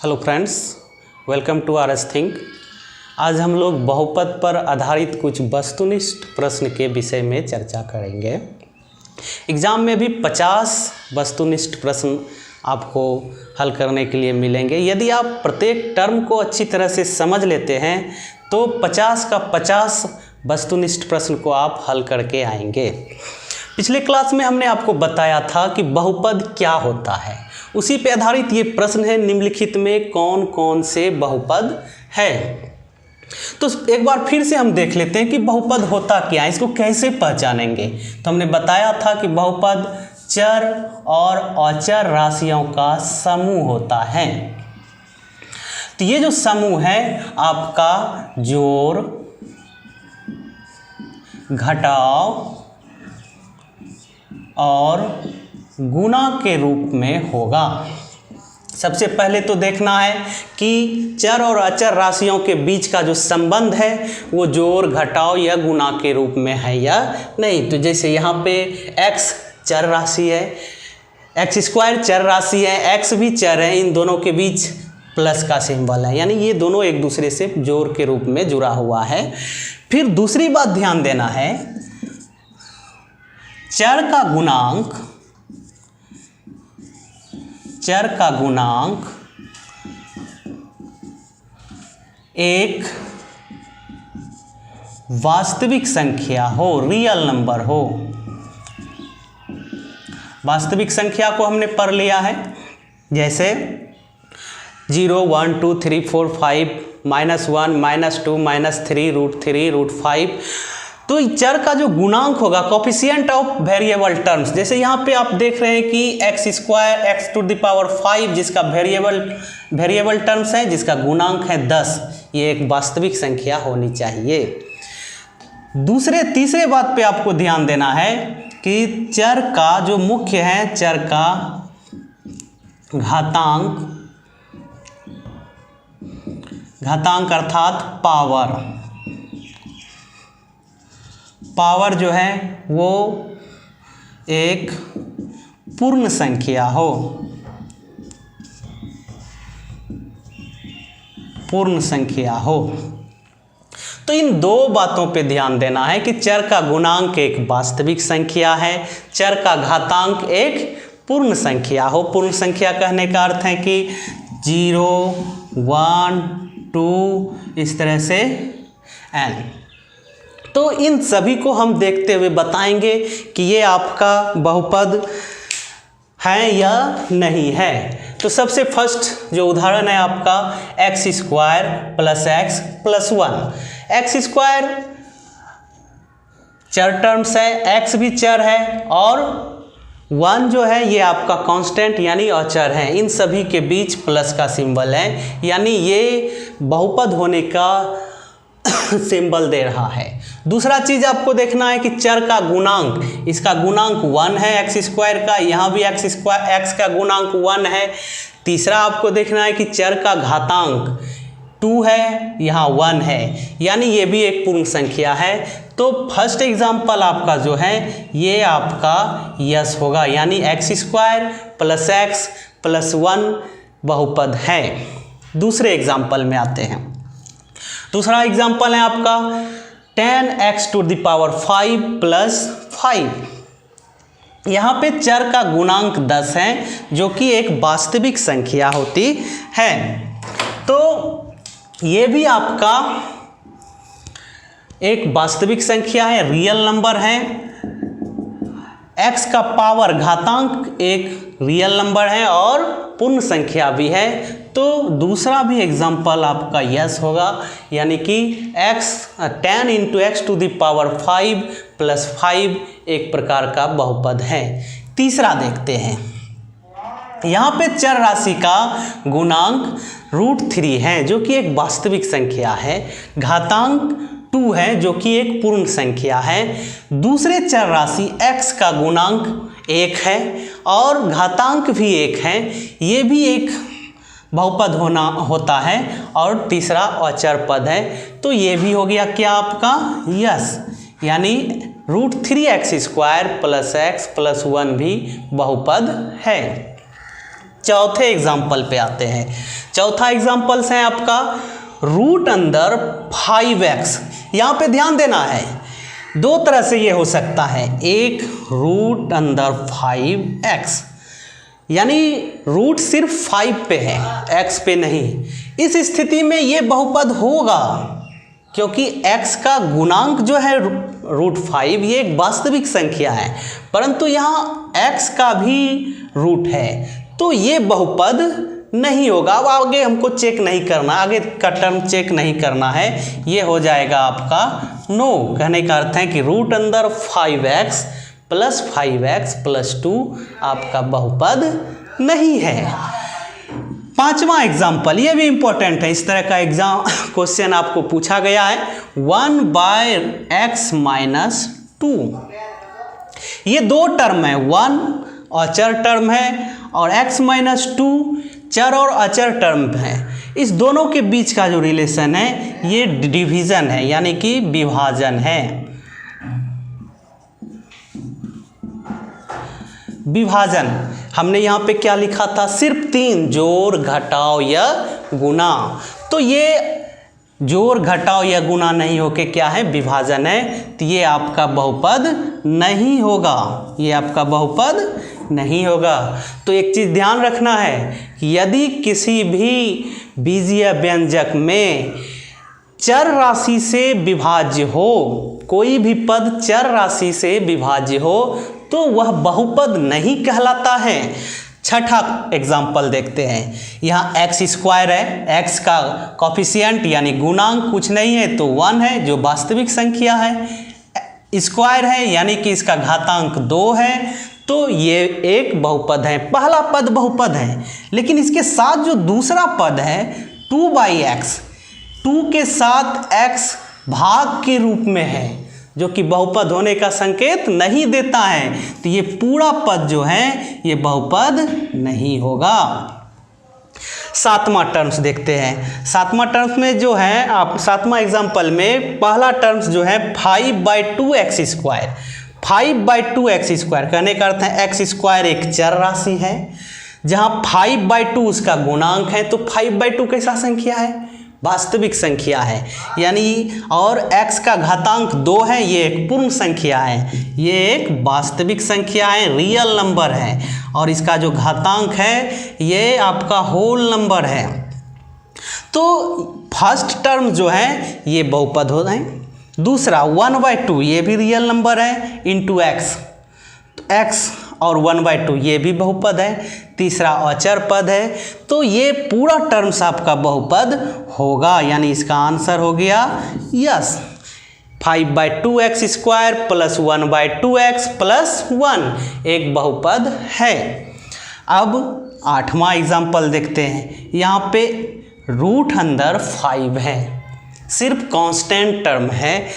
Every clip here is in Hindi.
Hello friends, welcome to R S think. आज हम लोग बहुपद पर आधारित कुछ वस्तुनिष्ठ प्रश्न के विषय में चर्चा करेंगे। एग्ज़ाम में भी 50 वस्तुनिष्ठ प्रश्न आपको हल करने के लिए मिलेंगे। यदि आप प्रत्येक टर्म को अच्छी तरह से समझ लेते हैं तो 50 का 50 वस्तुनिष्ठ प्रश्न को आप हल करके आएंगे। पिछले क्लास में हमने आपको बताया था कि बहुपद क्या होता है, उसी पे आधारित ये प्रश्न है, निम्नलिखित में कौन कौन से बहुपद है। तो एक बार फिर से हम देख लेते हैं कि बहुपद होता क्या है, इसको कैसे पहचानेंगे। तो हमने बताया था कि बहुपद चर और अचर राशियों का समूह होता है। तो ये जो समूह है आपका जोड़, घटाव और गुणा के रूप में होगा। सबसे पहले तो देखना है कि चर और अचर राशियों के बीच का जो संबंध है वो जोड़, घटाव या गुणा के रूप में है या नहीं। तो जैसे यहाँ पे x चर राशि है, एक्स स्क्वायर चर राशि है, x भी चर है, इन दोनों के बीच प्लस का सिंबल है, यानी ये दोनों एक दूसरे से जोड़ के रूप में जुड़ा हुआ है। फिर दूसरी बात ध्यान देना है, चर का गुणांक एक वास्तविक संख्या हो, रियल नंबर हो। वास्तविक संख्या को हमने पढ़ लिया है, जैसे 0 1 2 3 4 5 -1 -2 -3 √3 √5। तो चर का जो गुणांक होगा, कोफिशिएंट ऑफ वेरिएबल टर्म्स, जैसे यहाँ पे आप देख रहे हैं कि एक्स स्क्वायर x⁵ जिसका वेरिएबल टर्म्स है, जिसका गुणांक है 10, ये एक वास्तविक संख्या होनी चाहिए। तीसरे बात पे आपको ध्यान देना है कि चर का जो मुख्य है, चर का घातांक अर्थात पावर जो है वो एक पूर्ण संख्या हो, तो इन दो बातों पे ध्यान देना है कि चर का गुणांक एक वास्तविक संख्या है, चर का घातांक एक पूर्ण संख्या हो। पूर्ण संख्या कहने का अर्थ है कि 0 1 2 इस तरह से n। तो इन सभी को हम देखते हुए बताएंगे कि ये आपका बहुपद है या नहीं है। तो सबसे फर्स्ट जो उदाहरण है आपका x² + x + 1। एक्स स्क्वायर चर टर्म्स है, x भी चर है और 1 जो है ये आपका कांस्टेंट यानी अचर है। इन सभी के बीच प्लस का सिंबल है, यानी ये बहुपद होने का सिंबल दे रहा है। दूसरा चीज आपको देखना है कि चर का गुणांक, इसका गुणांक 1 है x² का, यहाँ भी x का गुणांक 1 है। तीसरा आपको देखना है कि चर का घातांक 2 है, यहाँ 1 है, यानी ये भी एक पूर्ण संख्या है। तो फर्स्ट एग्जाम्पल आपका जो है ये आपका यस होगा, यानी x² + x + 1 बहुपद है। दूसरे एग्जाम्पल में आते हैं। दूसरा एग्जाम्पल है आपका 10x⁵ + 5। यहाँ पे चर का गुणांक 10 है, जो कि एक वास्तविक संख्या होती है। तो ये भी आपका एक वास्तविक संख्या है, रियल नंबर है। x का पावर घातांक एक रियल नंबर है और पूर्ण संख्या भी है। तो दूसरा भी एग्जाम्पल आपका यस होगा, यानी कि 10 × x⁵ + 5 एक प्रकार का बहुपद है। तीसरा देखते हैं, यहाँ पे चर राशि का गुणांक √3 है, जो कि एक वास्तविक संख्या है, घातांक 2 है, जो कि एक पूर्ण संख्या है। दूसरे चर राशि x का गुणांक 1 है और घातांक भी 1 है, ये भी एक बहुपद होता है। और तीसरा अचर पद है, तो ये भी हो गया क्या आपका यस, यानी √3x² + x + 1 भी बहुपद है। चौथे एग्जाम्पल पे आते हैं। चौथा एग्जाम्पल्स है आपका रूट अंडर 5x। यहाँ पे ध्यान देना है, दो तरह से ये हो सकता है, एक रूट अंडर 5x यानी रूट सिर्फ 5 पे है, x पे नहीं। इस स्थिति में ये बहुपद होगा क्योंकि x का गुणांक जो है रूट 5 ये एक वास्तविक संख्या है, परंतु यहाँ x का भी रूट है, तो ये बहुपद नहीं होगा। अब आगे हमको चेक नहीं करना, आगे का टर्म चेक नहीं करना है, ये हो जाएगा आपका नो। कहने का अर्थ है कि रूट अंडर 5x प्लस 2 आपका बहुपद नहीं है। पांचवा एग्जाम्पल, ये भी इंपॉर्टेंट है, इस तरह का एग्जाम क्वेश्चन आपको पूछा गया है। 1/x - 2, ये दो टर्म है, 1 अचर टर्म है और x - 2 चर और अचर टर्म है। इस दोनों के बीच का जो रिलेशन है ये डिवीजन है, यानी कि विभाजन है। विभाजन हमने यहाँ पे क्या लिखा था, सिर्फ 3, जोड़ घटाव या गुना। तो ये जोड़ घटाव या गुना नहीं होके क्या है, विभाजन है, तो ये आपका बहुपद नहीं होगा, ये आपका बहुपद नहीं होगा। तो एक चीज़ ध्यान रखना है कि यदि किसी भी बीजीय व्यंजक में चर राशि से विभाज्य हो, कोई भी पद चर राशि से विभाज्य हो, तो वह बहुपद नहीं कहलाता है। छठा एग्जाम्पल देखते हैं, यहाँ x² है, x का कॉफिशिएंट यानी गुणांक कुछ नहीं है तो 1 है जो वास्तविक संख्या है, स्क्वायर है यानी कि इसका घातांक 2 है, तो ये एक बहुपद है, पहला पद बहुपद है। लेकिन इसके साथ जो दूसरा पद है 2/x, 2 के साथ x भाग के रूप में है, जो कि बहुपद होने का संकेत नहीं देता है, तो ये पूरा पद जो है ये बहुपद नहीं होगा। सातवां टर्म्स देखते हैं, सातवां टर्म्स में जो है आप सातवां एग्जाम्पल में पहला टर्म्स जो है 5/2x², 5/2x², कहने का अर्थ है x² एक चर राशि है, जहाँ 5/2 उसका गुणांक है, तो 5/2 कैसा संख्या है, वास्तविक संख्या है, यानी और x का घातांक 2 है, ये एक पूर्ण संख्या है, ये एक वास्तविक संख्या है, रियल नंबर है, और इसका जो घातांक है ये आपका होल नंबर है। तो फर्स्ट टर्म जो है ये बहुपद हो रहे हैं। दूसरा 1/2 ये भी रियल नंबर है इंटू x, तो x और 1/2 ये भी बहुपद है। तीसरा अचर पद है, तो ये पूरा टर्म्स आपका बहुपद होगा, यानी इसका आंसर हो गया yes, 5/2x² plus 1/2x plus 1 एक बहुपद है। अब आठवां एग्जाम्पल देखते हैं, यहाँ पे रूट अंडर 5 है, सिर्फ कांस्टेंट टर्म है,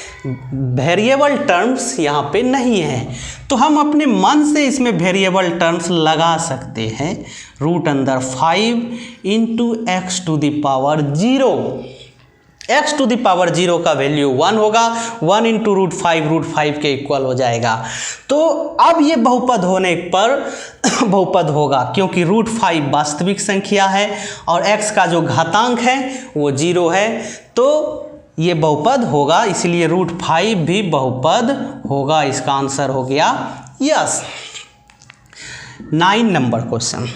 वेरिएबल टर्म्स यहाँ पे नहीं है, तो हम अपने मन से इसमें वेरिएबल टर्म्स लगा सकते हैं। Root under 5 into x⁻0, x⁻0 का वैल्यू 1 होगा, 1 इंटू √5 के इक्वल हो जाएगा। तो अब ये बहुपद होने पर बहुपद होगा, क्योंकि √5 वास्तविक संख्या है और x का जो घातांक है वो 0 है, तो ये बहुपद होगा, इसलिए √5 भी बहुपद होगा। इसका आंसर हो गया यस। 9 नंबर क्वेश्चन,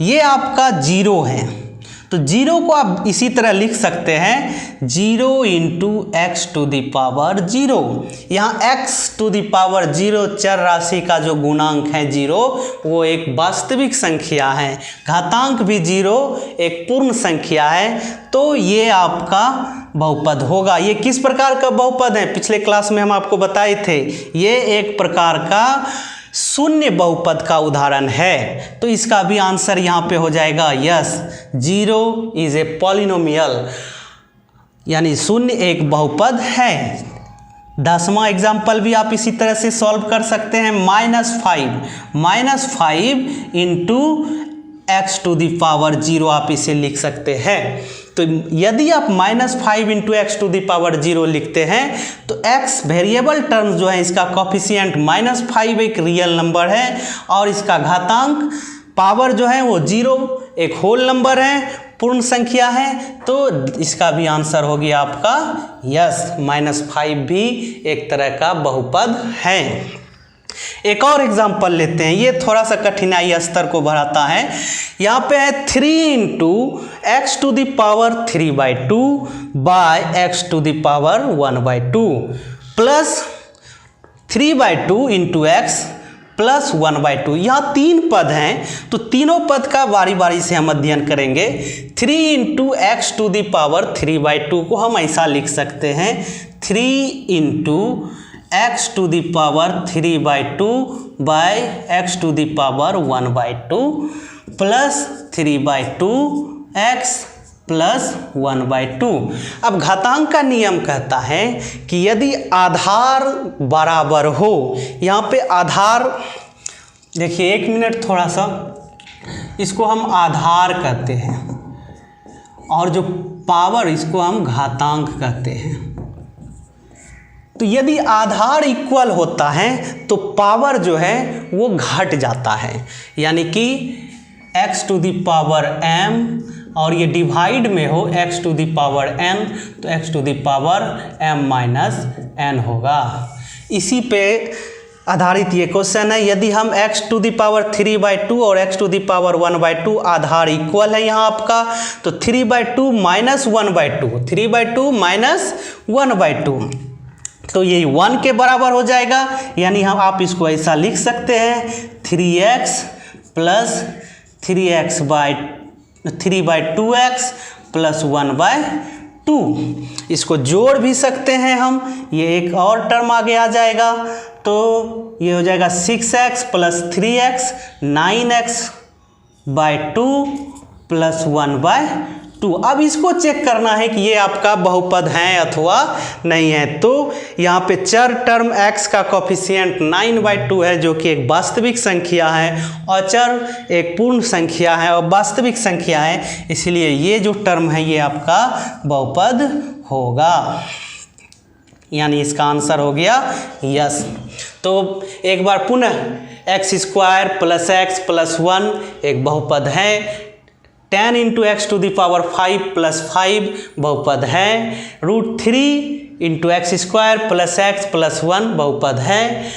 ये आपका 0 है, तो 0 को आप इसी तरह लिख सकते हैं 0 इंटू x⁻0। यहाँ x⁻0 चर राशि का जो गुणांक है 0, वो एक वास्तविक संख्या है, घातांक भी 0 एक पूर्ण संख्या है, तो ये आपका बहुपद होगा। ये किस प्रकार का बहुपद है, पिछले क्लास में हम आपको बताए थे, ये एक प्रकार का शून्य बहुपद का उदाहरण है, तो इसका भी आंसर यहाँ पे हो जाएगा यस। 0 इज ए पॉलिनोमियल, यानी शून्य एक बहुपद है। 10वां एग्जाम्पल भी आप इसी तरह से सॉल्व कर सकते हैं, -5 इंटू x⁻0 आप इसे लिख सकते हैं। तो यदि आप -5 इंटू x⁻0 लिखते हैं तो x वेरिएबल टर्म जो है इसका कॉफिशिएंट -5 एक रियल नंबर है और इसका घातांक पावर जो है वो 0 एक होल नंबर है, पूर्ण संख्या है, तो इसका भी आंसर हो गया आपका यस, -5 भी एक तरह का बहुपद है। एक और एग्जाम्पल लेते हैं, ये थोड़ा सा कठिनाई स्तर को बढ़ाता है। यहाँ पे है 3 × x⁴ 3/2 bye x⁴ 1/2 plus 3/2 × x plus 1/2। यहाँ 3 पद हैं, तो तीनों पद का बारी बारी से हम अध्ययन करेंगे। 3 × x⁴ 3/2 को हम ऐसा लिख सकते हैं, 3 × x⁴ 3/2 bye x⁴ 1/2 plus 3/2 x plus 1/2। अब घातांक का नियम कहता है कि यदि आधार बराबर हो, यहाँ पे आधार देखिए, 1 मिनट थोड़ा सा, इसको हम आधार कहते हैं और जो पावर इसको हम घातांक कहते हैं। तो यदि आधार इक्वल होता है तो पावर जो है वो घट जाता है, यानी कि x⁴ m और ये डिवाइड में हो x⁴ n, तो x⁴ m-n होगा। इसी पे आधारित ये क्वेश्चन है। यदि हम x⁴ 3/2 और x⁴ 1/2 आधार इक्वल है यहाँ आपका, तो 3/2 - 1/2, 3/2 - 1/2, तो ये 1 के बराबर हो जाएगा। यानी हम आप इसको ऐसा लिख सकते हैं, 3x प्लस 3/2x प्लस 1/2। इसको जोड़ भी सकते हैं हम, ये एक और टर्म आगे आ जाएगा, तो ये हो जाएगा 6x plus 3x 9x/2 plus 1/2। अब इसको चेक करना है कि ये आपका बहुपद है अथवा नहीं है। तो यहाँ पे चर टर्म x का कोफिशिएंट 9/2 है, जो कि एक वास्तविक संख्या है, और चर एक पूर्ण संख्या है और वास्तविक संख्या है, इसलिए ये जो टर्म है ये आपका बहुपद होगा, यानी इसका आंसर हो गया यस। तो एक बार पुनः x² प्लस x प्लस 1 एक बहुपद है, 10 × x⁵ प्लस 5 बहुपद है, √3 × x² प्लस x प्लस 1 बहुपद है,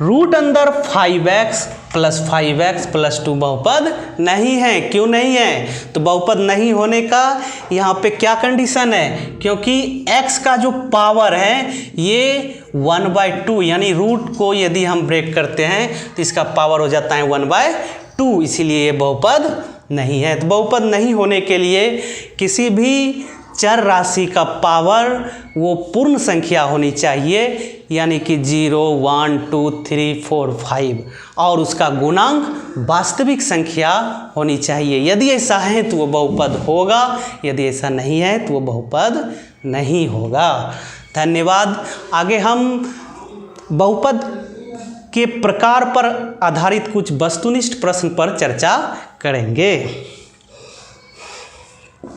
रूट अंदर 5x प्लस 5x प्लस 2 बहुपद नहीं है। क्यों नहीं है? तो बहुपद नहीं होने का यहाँ पे क्या कंडीशन है, क्योंकि x का जो पावर है ये 1/2, यानी रूट को यदि हम ब्रेक करते हैं तो इसका पावर हो जाता है 1/2, इसीलिए ये बहुपद नहीं है। तो बहुपद नहीं होने के लिए किसी भी चर राशि का पावर वो पूर्ण संख्या होनी चाहिए, यानी कि 0, 1, 2, 3, 4, 5, और उसका गुणांक वास्तविक संख्या होनी चाहिए। यदि ऐसा है तो वो बहुपद होगा, यदि ऐसा नहीं है तो वो बहुपद नहीं होगा। धन्यवाद। आगे हम बहुपद के प्रकार पर आधारित कुछ वस्तुनिष्ठ प्रश्न पर चर्चा करेंगे।